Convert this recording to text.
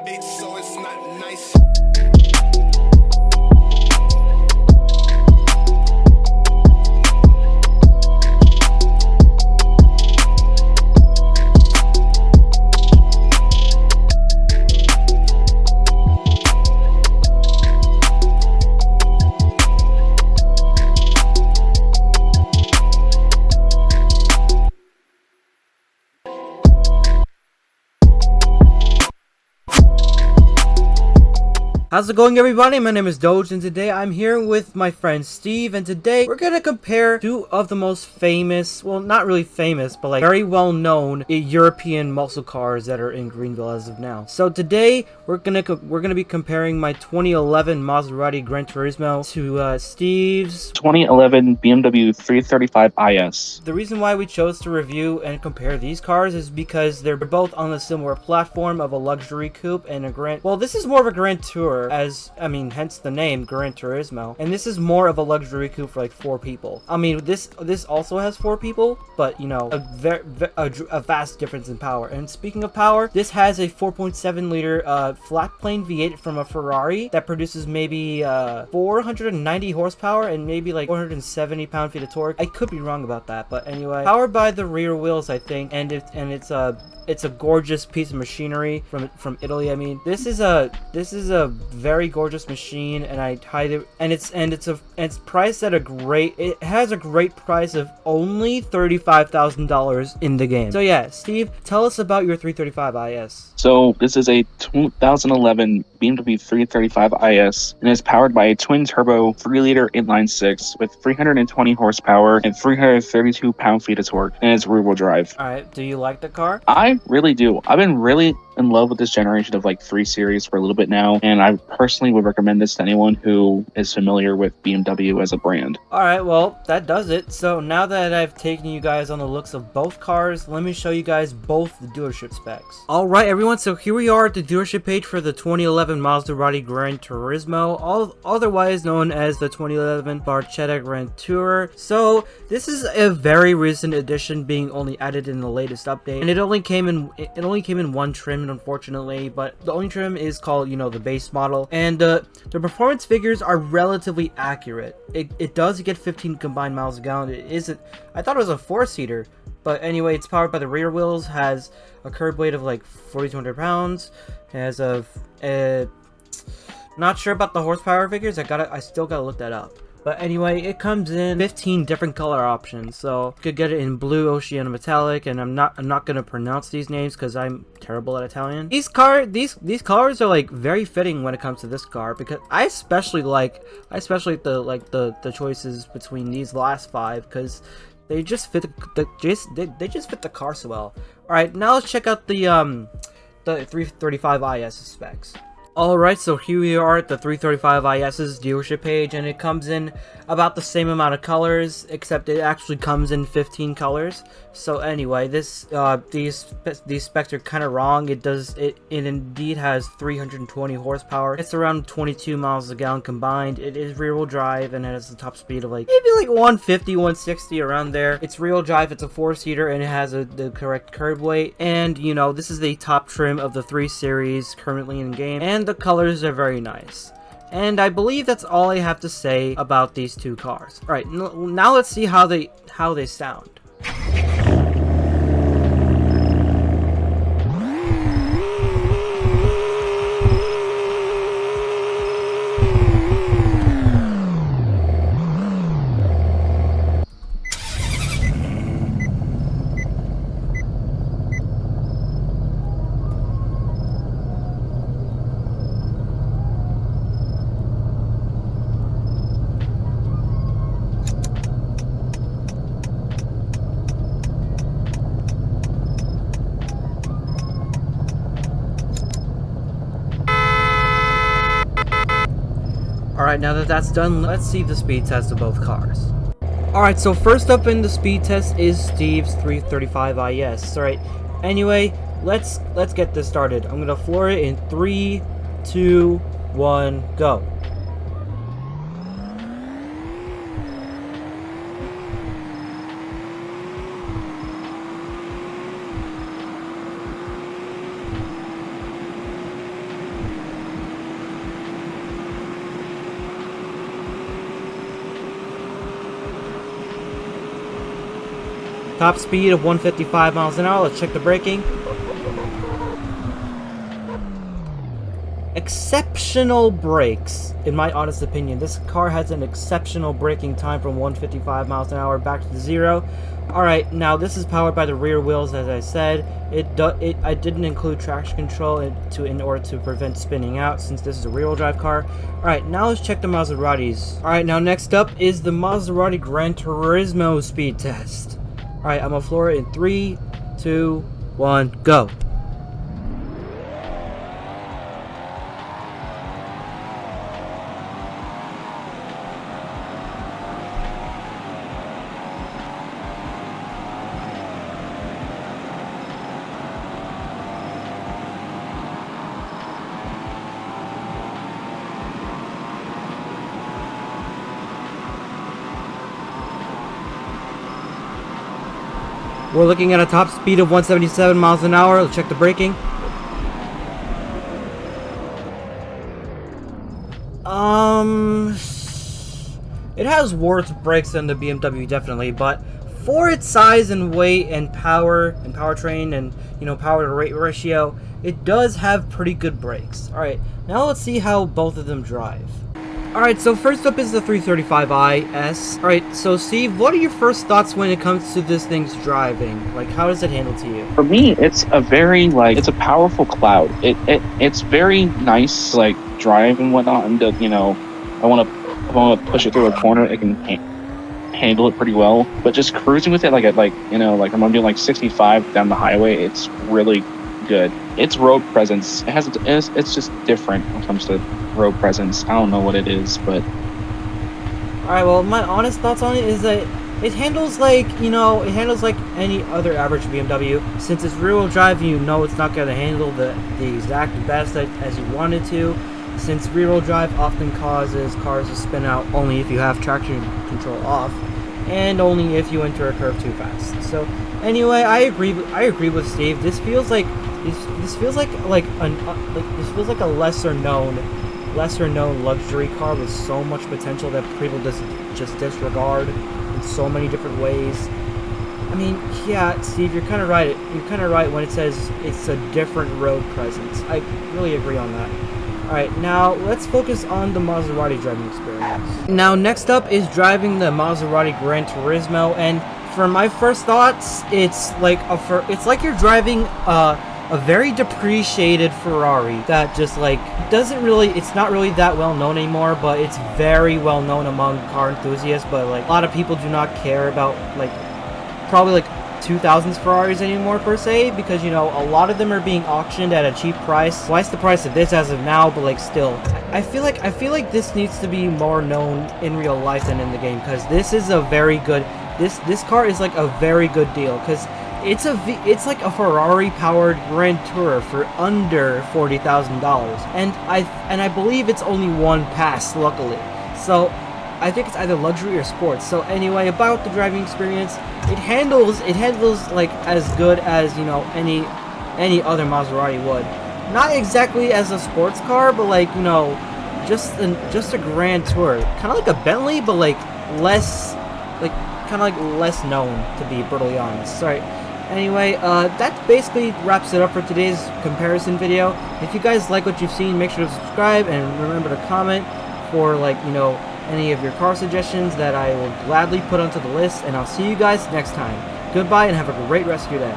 bitch, so it's not nice. How's it going, everybody? My name is Doge, and today I'm here with my friend Steve, and today we're gonna compare two of the most famous, well, not really famous, but like very well-known European muscle cars that are in Greenville as of now. So today we're gonna be comparing my 2011 Maserati Gran Turismo to Steve's 2011 BMW 335 IS. The reason why we chose to review and compare these cars is because they're both on a similar platform of a luxury coupe and a Grand... Well, this is more of a Grand Tour, hence the name Gran Turismo. And this is more of a luxury coupe for like 4 people. I mean, this also has 4 people, but you know, a vast difference in power. And speaking of power, this has a 4.7 liter flat plane V8 from a Ferrari that produces maybe 490 horsepower and maybe like 470 pound-feet of torque. I could be wrong about that, but anyway, powered by the rear wheels, I think, and it's a gorgeous piece of machinery from Italy. I mean, this is a very gorgeous machine, and it's priced at it has a great price of only $35,000 in the game. So yeah, Steve, tell us about your 335 IS. So this is a 2011 BMW 335 IS, and is powered by a twin-turbo 3-liter inline-six with 320 horsepower and 332 pound-feet of torque, and it's rear-wheel drive. All right, do you like the car? I really do. I've been really in love with this generation of like 3 Series for a little bit now, and I personally would recommend this to anyone who is familiar with BMW as a brand. Alright, well, that does it. So now that I've taken you guys on the looks of both cars, let me show you guys both the dealership specs. Alright everyone, so here we are at the dealership page for the 2011 Maserati Gran Turismo, otherwise known as the 2011 Barchetta Gran Tour. So this is a very recent addition, being only added in the latest update, and it only came in one trim, unfortunately, but the only trim is called, you know, the base model, and the performance figures are relatively accurate. It does get 15 combined miles a gallon. It isn't, I thought it was a 4-seater, but anyway, it's powered by the rear wheels, has a curb weight of like 4,200 pounds, has not sure about the horsepower figures. I still gotta look that up. But anyway, it comes in 15 different color options, so you could get it in blue, oceano metallic, and I'm not gonna pronounce these names because I'm terrible at Italian. These colors are like very fitting when it comes to this car, because I especially like the choices between these last 5, because they just fit they just fit the car so well. All right, now let's check out the 335 IS specs. Alright, so here we are at the 335 IS's dealership page, and it comes in about the same amount of colors, except it actually comes in 15 colors. So anyway, these specs are kind of wrong. It indeed has 320 horsepower. It's around 22 miles a gallon combined. It is rear-wheel drive, and it has a top speed of like maybe like 150, 160 around there. It's rear-wheel drive, it's a 4-seater, and it has the correct curb weight. And you know, this is the top trim of the 3 Series currently in game, and the colors are very nice. And I believe that's all I have to say about these two cars. Alright, now let's see how they sound. Alright, now that that's done, let's see the speed test of both cars. Alright, so first up in the speed test is Steve's 335 IS. Alright, anyway, let's get this started. I'm gonna floor it in 3, 2, 1, go. Top speed of 155 miles an hour. Let's check the braking. Exceptional brakes, in my honest opinion. This car has an exceptional braking time from 155 miles an hour back to 0. Alright, now this is powered by the rear wheels, as I said. I didn't include traction control in order to prevent spinning out, since this is a rear-wheel drive car. Alright, now let's check the Maseratis. Alright, now next up is the Maserati Gran Turismo speed test. Alright, I'm gonna floor it in 3, 2, 1, go. We're looking at a top speed of 177 miles an hour. Let's check the braking. It has worse brakes than the BMW, definitely, but for its size and weight and power and powertrain and, you know, power to rate ratio, it does have pretty good brakes. Alright, now let's see how both of them drive. Alright, so first up is the 335iS. Alright, so Steve, what are your first thoughts when it comes to this thing's driving? Like, how does it handle to you? For me, it's a very, it's a powerful cloud. It's very nice to, drive and whatnot, and, you know, I want to push it through a corner, it can handle it pretty well. But just cruising with it, I'm doing 65 down the highway, it's really good. Its road presence, it's just different when it comes to road presence. I don't know what it is, but alright, well, my honest thoughts on it is that it handles like any other average BMW. Since it's rear-wheel drive, you know it's not going to handle the exact best as you want it to, since rear-wheel drive often causes cars to spin out only if you have traction control off, and only if you enter a curve too fast. So anyway, I agree with Steve. This feels like a lesser known luxury car with so much potential that people just disregard in so many different ways. I mean, yeah, Steve, you're kind of right. You're kind of right when it says it's a different road presence. I really agree on that. Alright, now let's focus on the Maserati driving experience. Now, next up is driving the Maserati Gran Turismo, and for my first thoughts, it's like you're driving a very depreciated Ferrari that just it's not really that well known anymore, but it's very well known among car enthusiasts. But a lot of people do not care about probably 2000s Ferraris anymore per se, because a lot of them are being auctioned at a cheap price, twice the price of this as of now. But still, I feel like this needs to be more known in real life than in the game, because this is a very good this car is a very good deal, because it's like a Ferrari powered Grand Tourer for under $40,000, and I believe it's only one pass, luckily. So I think it's either luxury or sports. So anyway, about the driving experience, it handles as good as any other Maserati would. Not exactly as a sports car, but just a Grand Tourer, kind of like a Bentley, but less less known, to be brutally honest. Sorry. Anyway, that basically wraps it up for today's comparison video. If you guys like what you've seen, make sure to subscribe and remember to comment for any of your car suggestions that I will gladly put onto the list, and I'll see you guys next time. Goodbye and have a great rest of your day.